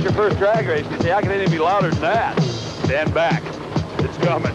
it's your first drag race. You say, how can anything be louder than that? Stand back. It's coming.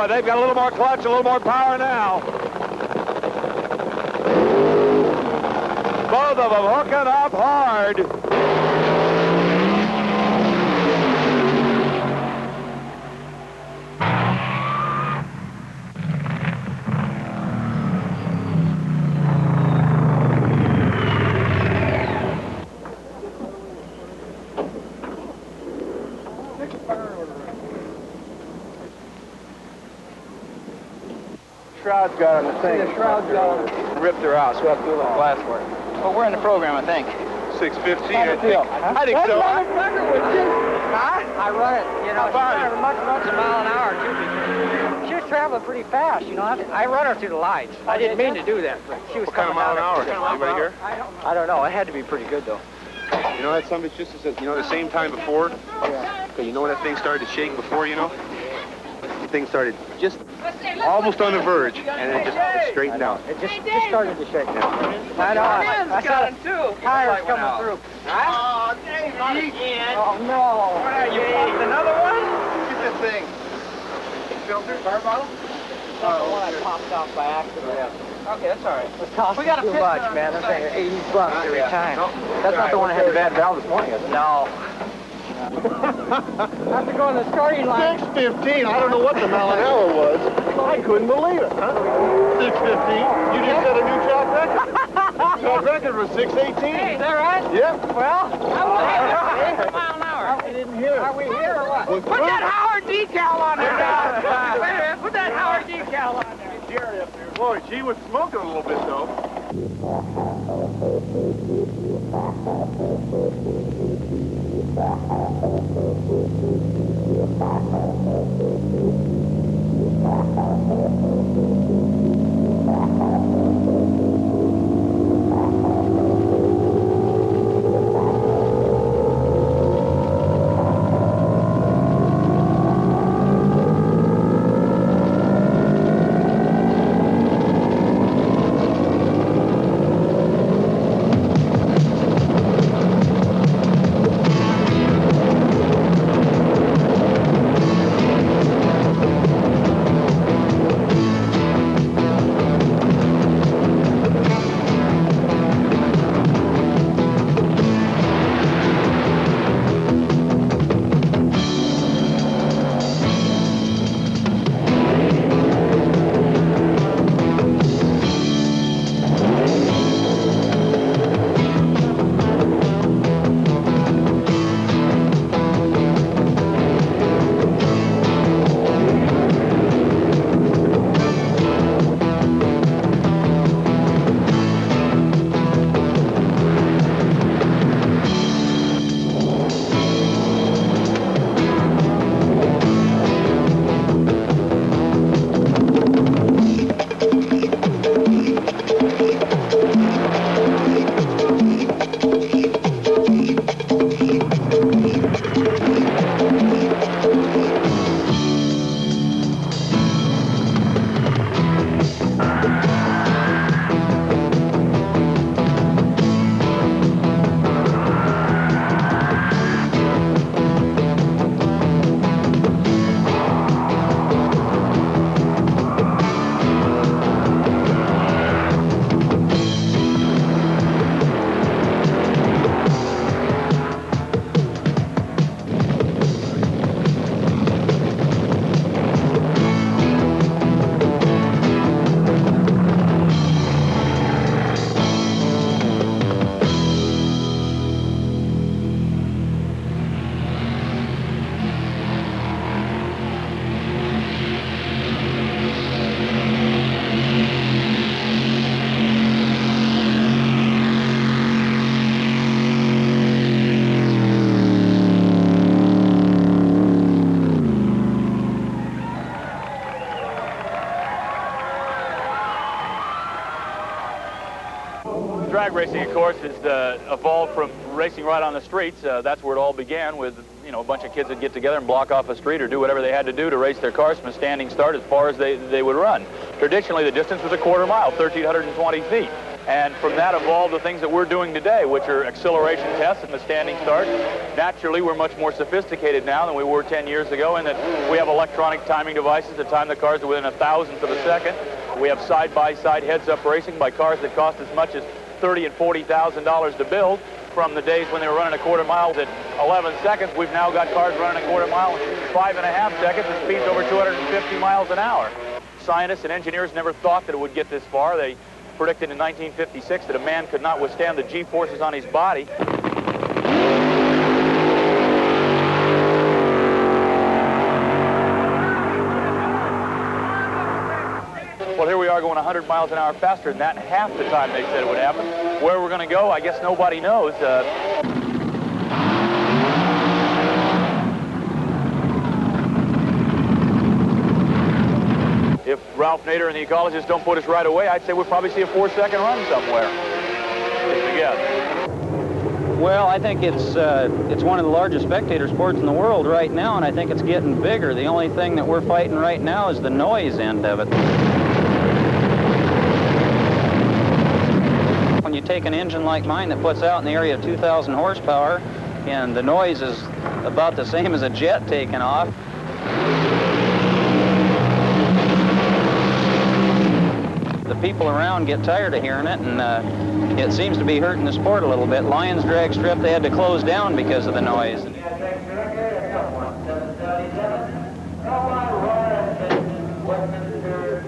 They've got a little more clutch, a little more power now. Both of them hooking up hard. Shroud's got on the thing. The shroud's got on. Ripped her out, so we have to do a little glass work. Well, we're in the program, I think. 6:15, I think so. I run it, you know, she's driving much a mile an hour, too. She was traveling pretty fast, you know. I run her through the lights. I didn't mean to do that, but she was What kind of mile an hour? Anybody here? I don't know. It had to be pretty good, though. You know that some of it's just, you know, the same time before? Yeah. Okay, you know when that thing started to shake before, you know? The thing started just almost on the verge, and then just straightened out. It just started to shake now. I know. I saw it, too. Tires coming through. Oh, Dave, not again. Oh, no. What are you, popped another one? Look at this thing. Filter, car bottle? That's the one I popped off by accident. Yeah. Okay, that's all right. It costs too much, man. I'm saying $80 every time. That's not the one that had the bad valve this morning, is it? No. I have to go on the starting line. 6:15. I don't know what the mile an hour was. I couldn't believe it, huh? 6:15. You just set a new track record. Track record was 6:18. Hey, is that right? Yep. Well, I was mile an hour. I didn't hear it. Are we here or what? Put that Howard decal on there now. Wait a minute, put that Howard decal on there. Jerry up there. Boy, she was smoking a little bit, though. drag racing, of course, has evolved from racing right on the streets. That's where it all began with, you know, a bunch of kids that get together and block off a street or do whatever they had to do to race their cars from a standing start as far as they would run. Traditionally, the distance was a quarter mile, 1,320 feet. And from that evolved the things that we're doing today, which are acceleration tests and the standing start. Naturally, we're much more sophisticated now than we were 10 years ago in that we have electronic timing devices to time the cars to within a thousandth of a second. We have side-by-side heads-up racing by cars that cost as much as $30,000 and $40,000 to build. From the days when they were running a quarter mile at 11 seconds, we've now got cars running a quarter mile in 5.5 seconds and speeds over 250 miles an hour. Scientists and engineers never thought that it would get this far. They predicted in 1956 that a man could not withstand the G-forces on his body. Well, here we are going 100 miles an hour faster than that, half the time they said it would happen. Where we're going to go, I guess nobody knows. If Ralph Nader and the ecologists don't put us right away, I'd say we'll probably see a 4-second run somewhere. Just a guess. Well, I think it's one of the largest spectator sports in the world right now, and I think it's getting bigger. The only thing that we're fighting right now is the noise end of it. When you take an engine like mine that puts out in the area of 2,000 horsepower, and the noise is about the same as a jet taking off, the people around get tired of hearing it, and it seems to be hurting the sport a little bit. Lions Drag Strip, they had to close down because of the noise.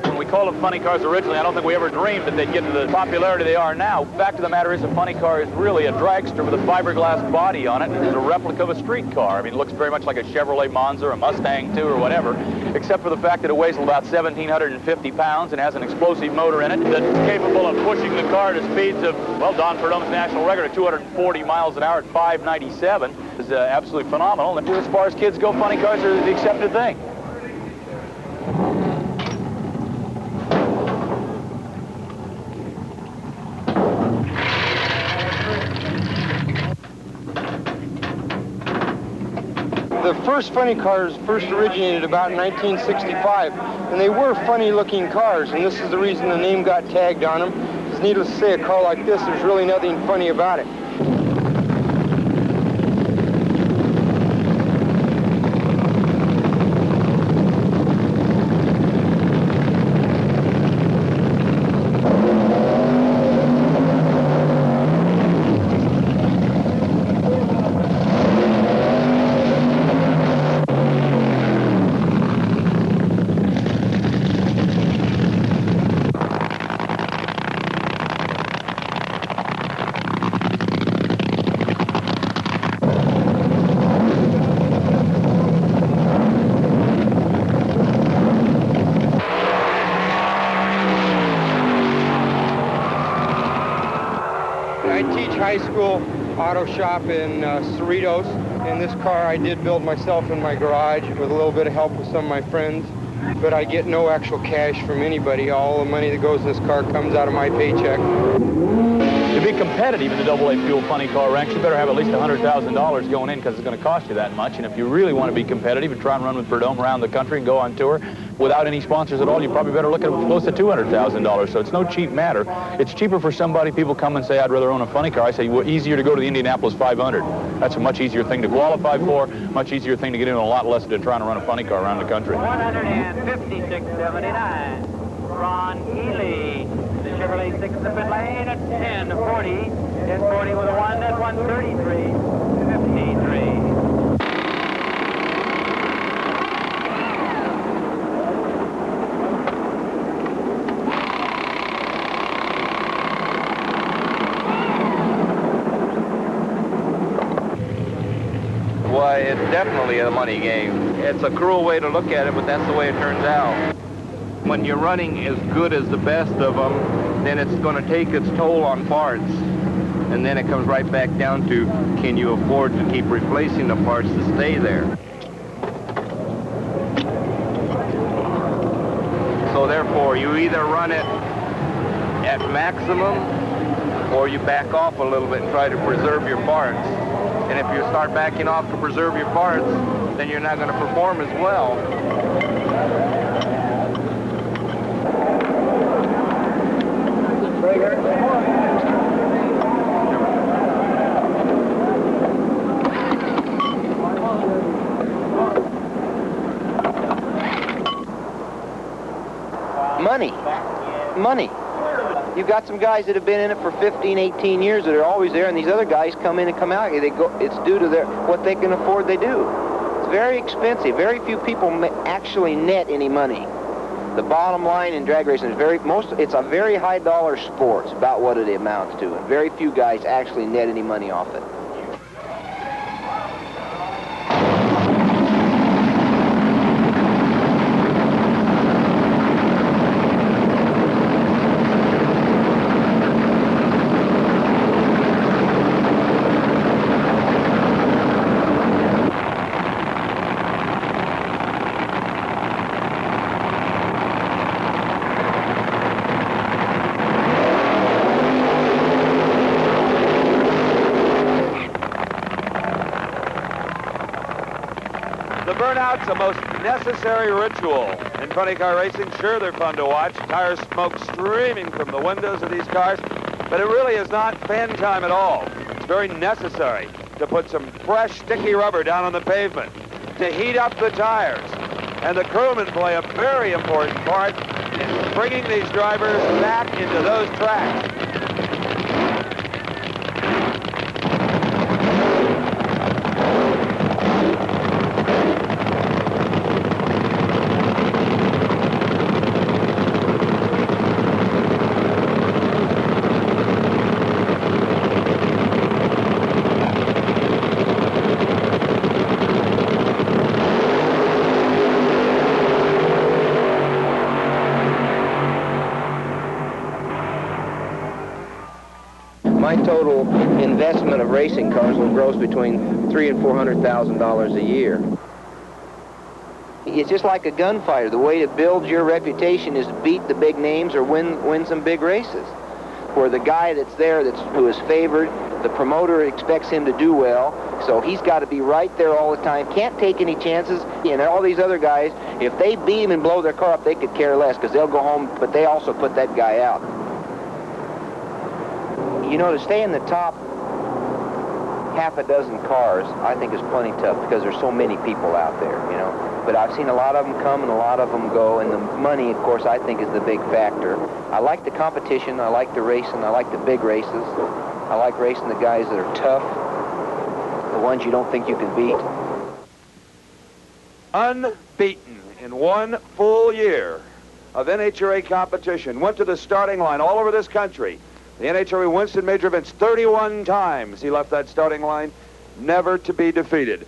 When we called them funny cars originally, I don't think we ever dreamed that they'd get to the popularity they are now. Fact of the matter is, a funny car is really a dragster with a fiberglass body on it, and it's a replica of a street car. I mean, it looks very much like a Chevrolet Monza or a Mustang, too, or whatever, except for the fact that it weighs about 1,750 pounds and has an explosive motor in it that's capable of pushing the car to speeds of, well, Don Perdome's national record of 240 miles an hour at 597 is absolutely phenomenal. And as far as kids go, funny cars are the accepted thing. The first funny cars first originated about in 1965, and they were funny-looking cars, and this is the reason the name got tagged on them. It's needless to say, a car like this, there's really nothing funny about it. High school auto shop in Cerritos, and this car I did build myself in my garage with a little bit of help with some of my friends, but I get no actual cash from anybody. All the money that goes in this car comes out of my paycheck. To be competitive in the AA fuel funny car ranks, you better have at least $100,000 going in because it's going to cost you that much. And if you really want to be competitive and try and run with Perdome around the country and go on tour without any sponsors at all, you probably better look at close to $200,000. So it's no cheap matter. It's cheaper for somebody. People come and say, I'd rather own a funny car. I say, well, easier to go to the Indianapolis 500. That's a much easier thing to qualify for, much easier thing to get in, a lot less than trying to run a funny car around the country. 156.79. Ron Healy. The Chevrolet 6 in the pit lane at 10.40. 10.40 with a 1 at 133.53. Why, it's definitely a money game. It's a cruel way to look at it, but that's the way it turns out. When you're running as good as the best of them, then it's going to take its toll on parts. And then it comes right back down to, can you afford to keep replacing the parts to stay there? So therefore, you either run it at maximum or you back off a little bit and try to preserve your parts. And if you start backing off to preserve your parts, then you're not going to perform as well. Money. You've got some guys that have been in it for 15, 18 years that are always there, and these other guys come in and come out. They go. It's due to what they can afford. They do. It's very expensive. Very few people actually net any money. The bottom line in drag racing is it's a very high dollar sport. It's about what it amounts to, and very few guys actually net any money off it. Burnouts, a most necessary ritual in funny car racing. Sure, they're fun to watch. Tire smoke streaming from the windows of these cars, but it really is not fan time at all. It's very necessary to put some fresh, sticky rubber down on the pavement, to heat up the tires. And the crewmen play a very important part in bringing these drivers back into those tracks. My total investment of racing cars will gross between $300,000 and $400,000 a year. It's just like a gunfighter. The way to build your reputation is to beat the big names or win some big races. Where the guy that's there who is favored, the promoter expects him to do well, so he's got to be right there all the time. Can't take any chances. And all these other guys, if they beat him and blow their car up, they could care less because they'll go home, but they also put that guy out. You know, to stay in the top half a dozen cars, I think is plenty tough because there's so many people out there, you know. But I've seen a lot of them come and a lot of them go, and the money, of course, I think is the big factor. I like the competition, I like the racing, I like the big races. I like racing the guys that are tough, the ones you don't think you can beat. Unbeaten in one full year of NHRA competition, went to the starting line all over this country. The NHRA Winston Major events 31 times he left that starting line, never to be defeated.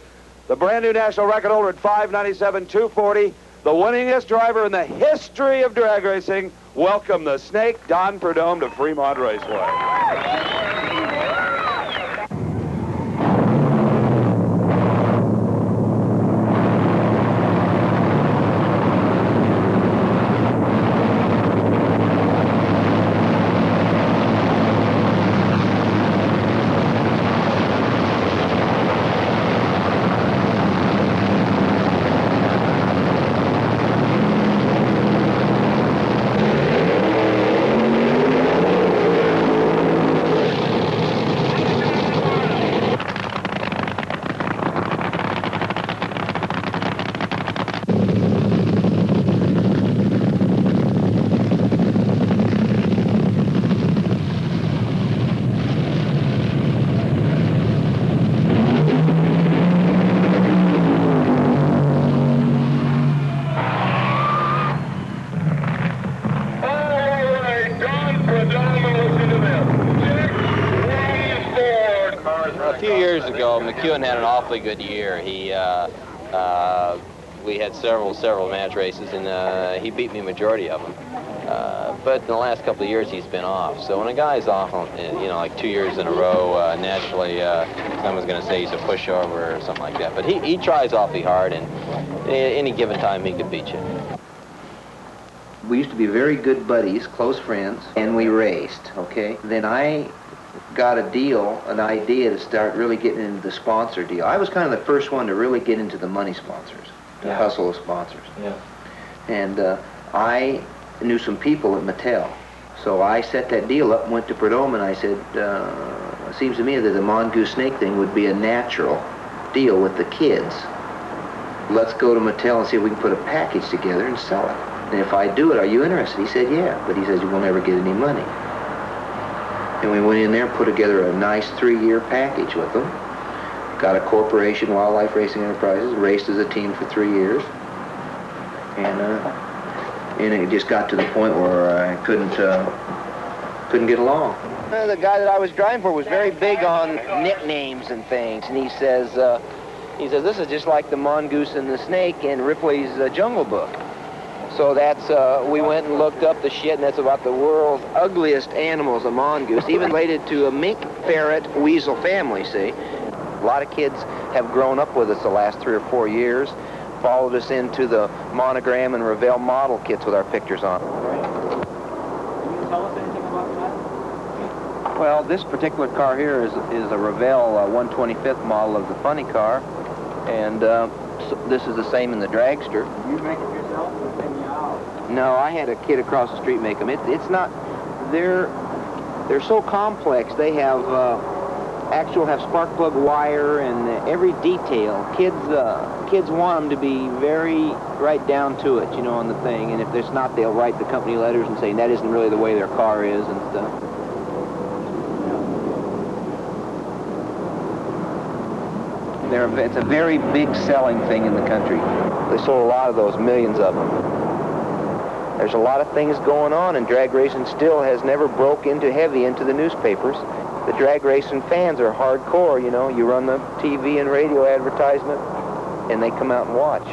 The brand new national record holder at 597.240, the winningest driver in the history of drag racing. Welcome the Snake, Don Prudhomme, to Fremont Raceway. McEwen had an awfully good year. We had several match races, and he beat me majority of them. But in the last couple of years, he's been off. So when a guy's off, you know, like 2 years in a row, naturally, someone's going to say he's a pushover or something like that. But he tries awfully hard, and at any given time, he could beat you. We used to be very good buddies, close friends, and we raced, okay? Then I got a deal, an idea to start really getting into the sponsor deal. I was kind of the first one to really get into the money sponsors, to hustle with sponsors. Yeah. And I knew some people at Mattel. So I set that deal up and went to Prudhomme, and I said, it seems to me that the mongoose snake thing would be a natural deal with the kids. Let's go to Mattel and see if we can put a package together and sell it. And if I do it, are you interested? He said, yeah. But he says, you won't ever get any money. And we went in there and put together a nice 3-year package with them. Got a corporation, Wildlife Racing Enterprises, raced as a team for 3 years. And it just got to the point where I couldn't get along. The guy that I was driving for was very big on nicknames and things, and he says, this is just like the mongoose and the snake in Ripley's Jungle Book. So that's, we went and looked up the shit, and that's about the world's ugliest animals, a mongoose, even related to a mink, ferret, weasel family, see? A lot of kids have grown up with us the last 3 or 4 years, followed us into the Monogram and Revell model kits with our pictures on. Can you tell us anything about that? Well, this particular car here is a Revell 125th model of the funny car, and so this is the same in the dragster. You make it yourself? No, I had a kid across the street make them. It's not, they're so complex. They have have spark plug wire and every detail. Kids want them to be very right down to it, you know, on the thing. And if there's not, they'll write the company letters and say that isn't really the way their car is and stuff. It's a very big selling thing in the country. They sold a lot of those, millions of them. There's a lot of things going on, and drag racing still has never broke into the newspapers. The drag racing fans are hardcore, you know. You run the TV and radio advertisement, and they come out and watch.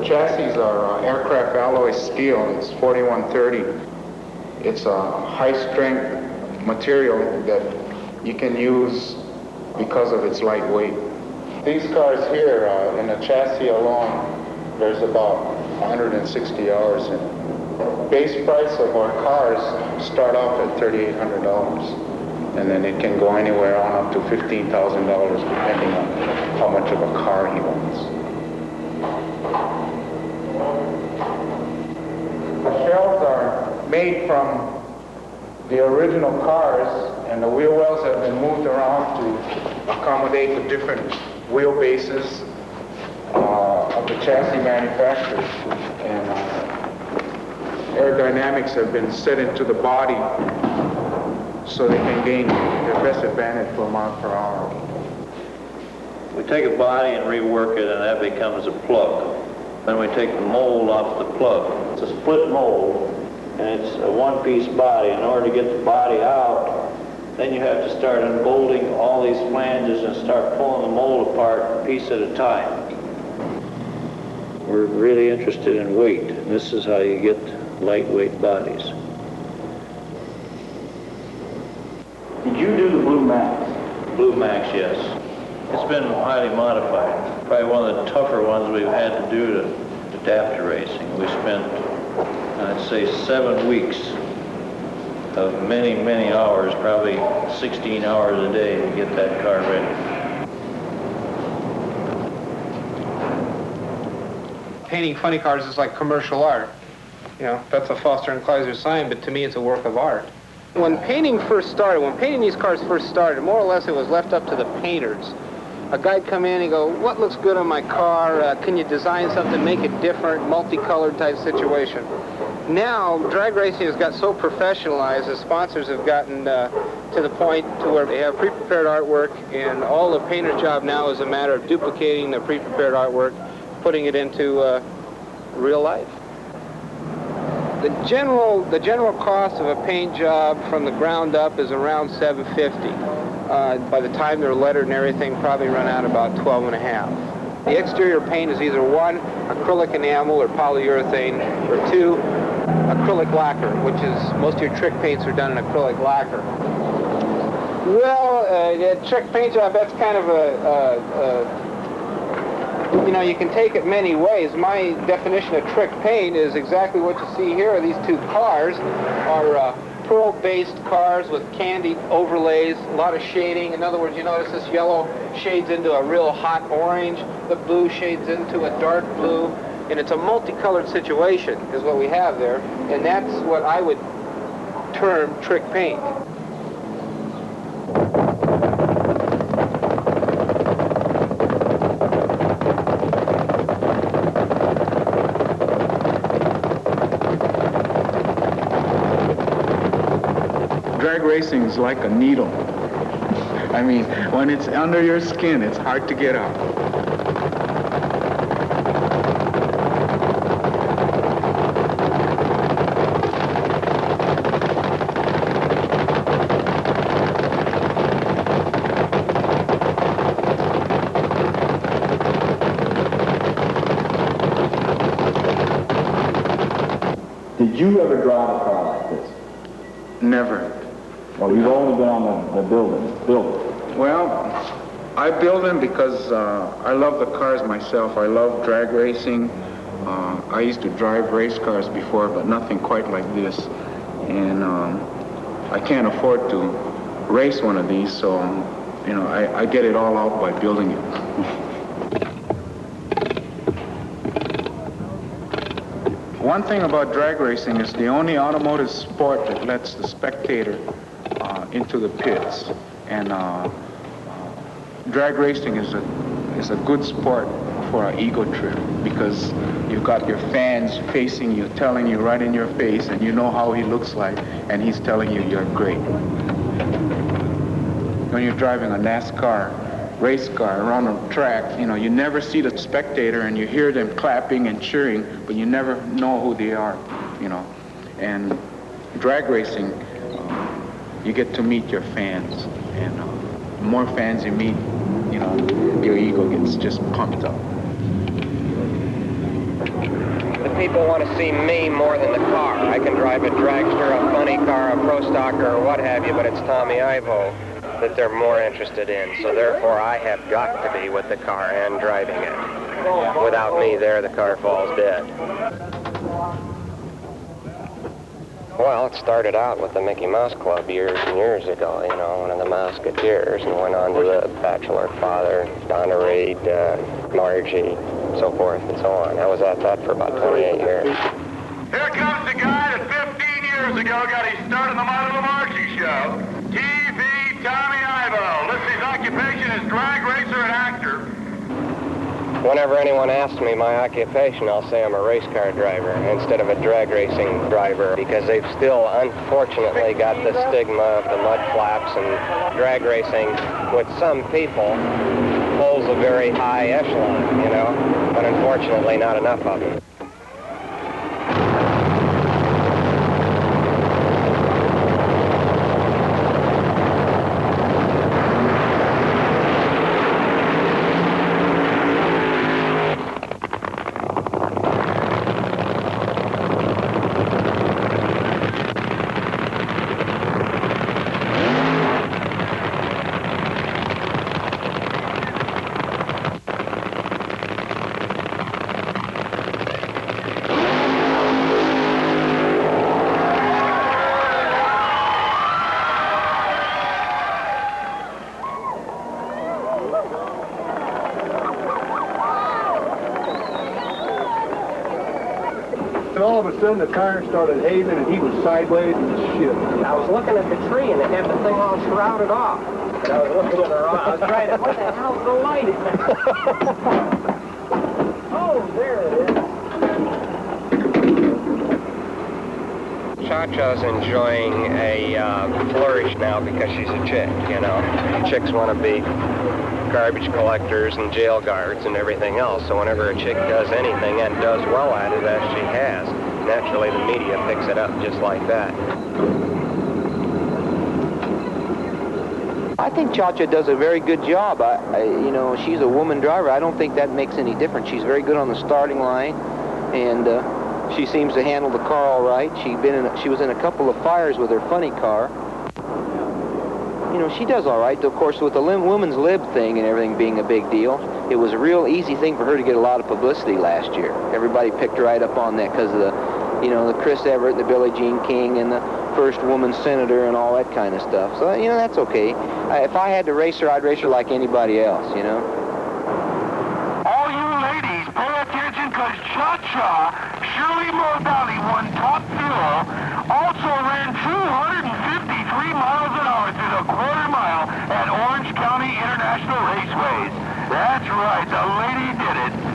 The chassis are aircraft alloy steel. It's 4130. It's a high-strength material that you can use because of its lightweight. These cars here, in the chassis alone, there's about 160 hours in it. Base price of our cars start off at $3,800, and then it can go anywhere on up to $15,000 depending on how much of a car he wants. The shells are made from the original cars, and the wheel wells have been moved around to accommodate the different wheelbases of the chassis manufacturers. And aerodynamics have been set into the body so they can gain their best advantage per mile per hour. We take a body and rework it, and that becomes a plug. Then we take the mold off the plug. It's a split mold, and it's a one-piece body. In order to get the body out, then you have to start unbolting all these flanges and start pulling the mold apart piece at a time. We're really interested in weight, and this is how you get lightweight bodies. Did you do the Blue Max? Blue Max, yes. It's been highly modified. Probably one of the tougher ones we've had to do to adapt to racing. We spent, I'd say, 7 weeks of many, many hours, probably 16 hours a day to get that car ready. Painting funny cars is like commercial art. You know, that's a Foster and Kleiser sign, but to me it's a work of art. When painting these cars first started, more or less it was left up to the painters. A guy'd come in and go, what looks good on my car? Can you design something, make it different, multicolored type situation? Now, drag racing has got so professionalized, the sponsors have gotten to the point to where they have pre-prepared artwork, and all the painter's job now is a matter of duplicating the pre-prepared artwork, putting it into real life. The general cost of a paint job from the ground up is around $750. By the time they're lettered and everything, probably run out about $12.50. The exterior paint is either 1, acrylic enamel or polyurethane, or 2, acrylic lacquer, which is, most of your trick paints are done in acrylic lacquer. Well, a trick paint job, that's kind of you know, you can take it many ways. My definition of trick paint is exactly what you see here. These two cars are pearl-based cars with candy overlays, a lot of shading. In other words, you notice this yellow shades into a real hot orange, the blue shades into a dark blue, and it's a multicolored situation is what we have there, and that's what I would term trick paint. Drag racing is like a needle. I mean, when it's under your skin, it's hard to get out. Did you ever drive a car like this? Never. Well, you've only been on the build. Well, I build them because I love the cars myself. I love drag racing. I used to drive race cars before, but nothing quite like this. And I can't afford to race one of these, so you know, I get it all out by building it. One thing about drag racing is the only automotive sport that lets the spectator into the pits, and drag racing is a good sport for an ego trip because you've got your fans facing you, telling you right in your face, and you know how he looks like, and he's telling you you're great. When you're driving a NASCAR race car around a track, you know, you never see the spectator, and you hear them clapping and cheering, but you never know who they are, you know. And drag racing, you get to meet your fans, and the more fans you meet, you know, your ego gets just pumped up. people want to see me more than the car. I can drive a dragster, a funny car, a pro stocker, or what have you, but it's Tommy Ivo that they're more interested in. So therefore, I have got to be with the car and driving it. Without me there, the car falls dead. Well, it started out with the Mickey Mouse Club years and years ago, you know, one of the Mouseketeers, and went on to the Bachelor Father, Donna Reed, Margie, so forth and so on. I was at that for about 28 years. Here comes the guy that 15 years ago got his start in the model of Margie show. TV Tommy Ivo. Lists his occupation as drag racer and actor. Whenever anyone asks me my occupation, I'll say I'm a race car driver instead of a drag racing driver, because they've still, unfortunately, got the stigma of the mud flaps, and drag racing, with some people, holds a very high echelon, you know, but unfortunately not enough of them. And all of a sudden, the car started hazing, and he was sideways and shit. I was looking at the tree, and it had the thing all shrouded off. And I was looking at her, I was trying to, what the hell's the light? Oh, there it is. Cha-Cha's enjoying a flourish now because she's a chick, you know. Chicks want to be garbage collectors and jail guards and everything else, so whenever a chick does anything and does well at it, as she has, naturally the media picks it up just like that. I think Cha-Cha does a very good job. You know, she's a woman driver. I don't think that makes any difference. She's very good on the starting line, and she seems to handle the car all right. She was in a couple of fires with her funny car. You know, she does all right. Of course, with the women's lib thing and everything being a big deal, it was a real easy thing for her to get a lot of publicity last year. Everybody picked right up on that because of the, you know, the Chris Everett and the Billie Jean King and the first woman senator and all that kind of stuff. So, you know, that's okay. If I had to race her, I'd race her like anybody else, you know. All you ladies, pay attention, because Cha-Cha, Shirley Mordelli won top fuel, also ran 253 miles an hour through the quarter mile at Orange County International Raceways. That's right, the lady did it.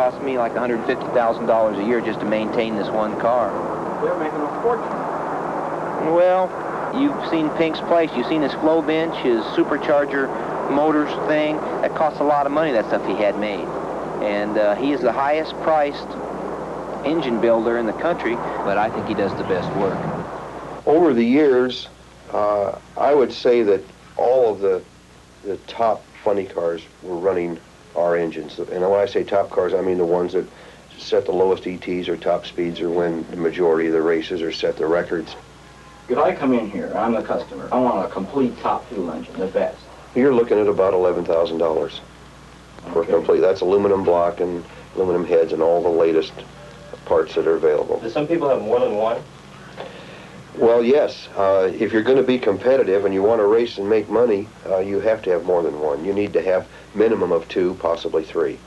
cost me like $150,000 a year just to maintain this one car. They're making a fortune. Well, you've seen Pink's place. You've seen his flow bench, his supercharger motors thing. That costs a lot of money, that stuff he had made. And he is the highest priced engine builder in the country, but I think he does the best work. Over the years, I would say that all of the top funny cars were running our engines. And when I say top cars, I mean the ones that set the lowest ETs or top speeds or win the majority of the races or set the records. If I come in here, I'm the customer, I want a complete top fuel engine, the best. You're looking at about $11,000 for complete. That's aluminum block and aluminum heads and all the latest parts that are available. Do some people have more than one? Well, yes. If you're going to be competitive and you want to race and make money, you have to have more than one. You need to have minimum of 2, possibly 3.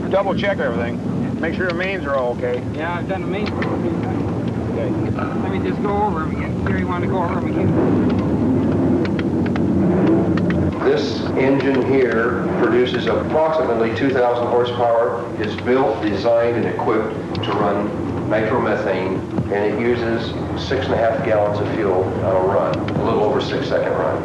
Double check everything. Make sure the mains are all okay. Yeah, I've done the main for a few times. Okay. Let me just go over them again. Here, you want to go over them again? This engine here produces approximately 2,000 horsepower, is built, designed, and equipped to run nitromethane, and it uses 6.5 gallons of fuel on a run, a little over 6-second run.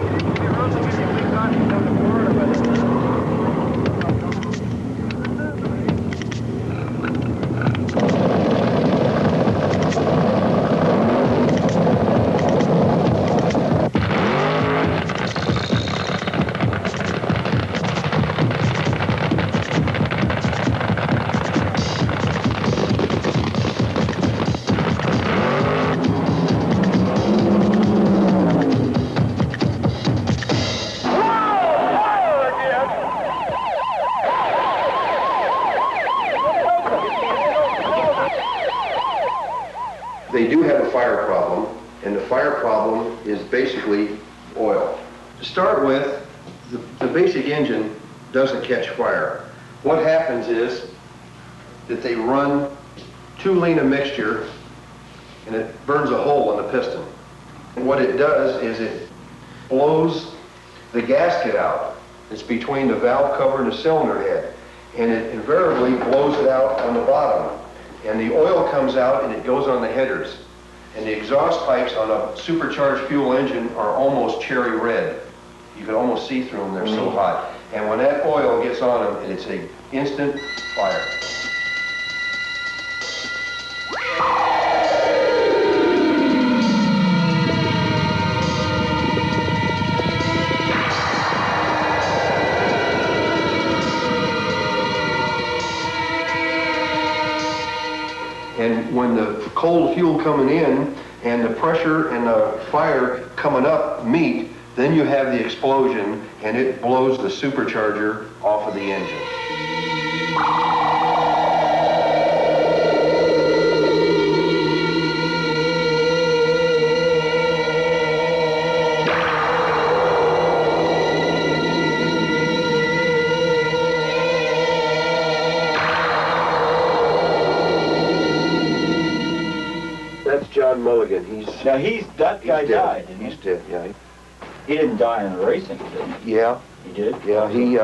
They do have a fire problem, and the fire problem is basically oil. To start with, the basic engine doesn't catch fire. What happens is that they run too lean a mixture, and it burns a hole in the piston. And what it does is it blows the gasket out. It's between the valve cover and the cylinder head, and it invariably blows it out on the bottom. And the oil comes out and it goes on the headers. And the exhaust pipes on a supercharged fuel engine are almost cherry red. You can almost see through them, they're so hot. And when that oil gets on them, it's an instant fire. And when the cold fuel coming in and the pressure and the fire coming up meet, then you have the explosion and it blows the supercharger off of the engine. That's John Mulligan. Now that guy died, didn't he? He's dead, yeah. He didn't die in the racing, did he? Yeah. He did? Yeah, he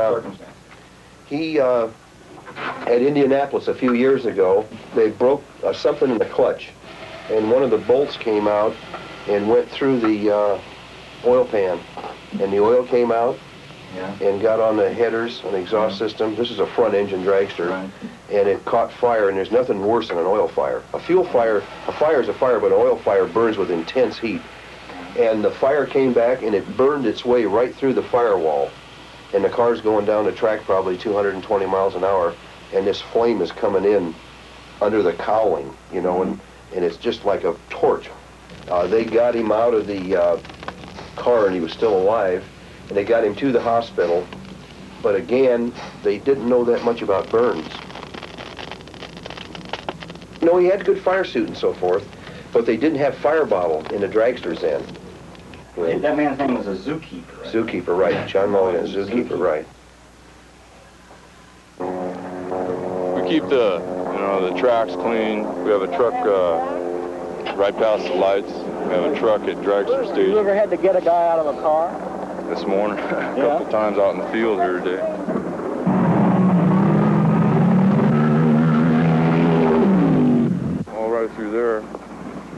at Indianapolis a few years ago, they broke something in the clutch, and one of the bolts came out and went through the oil pan, and the oil came out and got on the headers on the exhaust system. This is a front engine dragster, and it caught fire, and there's nothing worse than an oil fire. A fire is a fire, but an oil fire burns with intense heat. And the fire came back and it burned its way right through the firewall. And the car's going down the track probably 220 miles an hour, and this flame is coming in under the cowling, you know, and it's just like a torch. They got him out of the car and he was still alive, and they got him to the hospital. But again, they didn't know that much about burns. No, he had a good fire suit and so forth, but they didn't have fire bottle in the dragster's end. That man's name was a zookeeper, right? Zookeeper, right. John Mulligan, zookeeper, right. keep the tracks clean. We have a truck right past the lights. We have a truck at Dragster Station. You ever had to get a guy out of a car? This morning, a couple times out in the field here today. All right through there,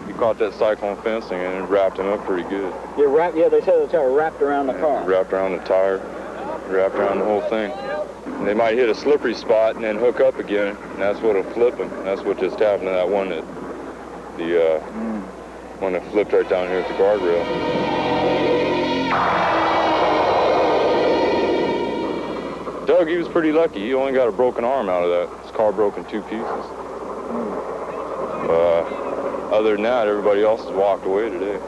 he caught that cyclone fencing and it wrapped him up pretty good. You wrapped? Yeah, they said the tire wrapped around the car. Wrapped around the tire, wrapped around the whole thing. And they might hit a slippery spot and then hook up again, and that's what'll flip them. That's what just happened to that one that one that flipped right down here at the guardrail. Doug, he was pretty lucky. He only got a broken arm out of that. His car broke in 2 pieces. Other than that, everybody else has walked away today.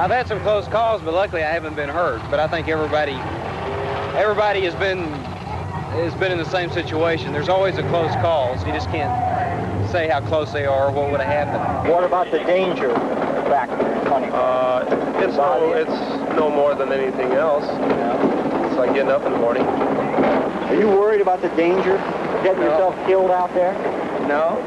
I've had some close calls, but luckily I haven't been hurt. But I think everybody has been in the same situation. There's always a close call, so you just can't say how close they are or what would have happened. What about the danger back there? It's no more than anything else. Yeah. It's like getting up in the morning. Are you worried about the danger of getting yourself killed out there? No.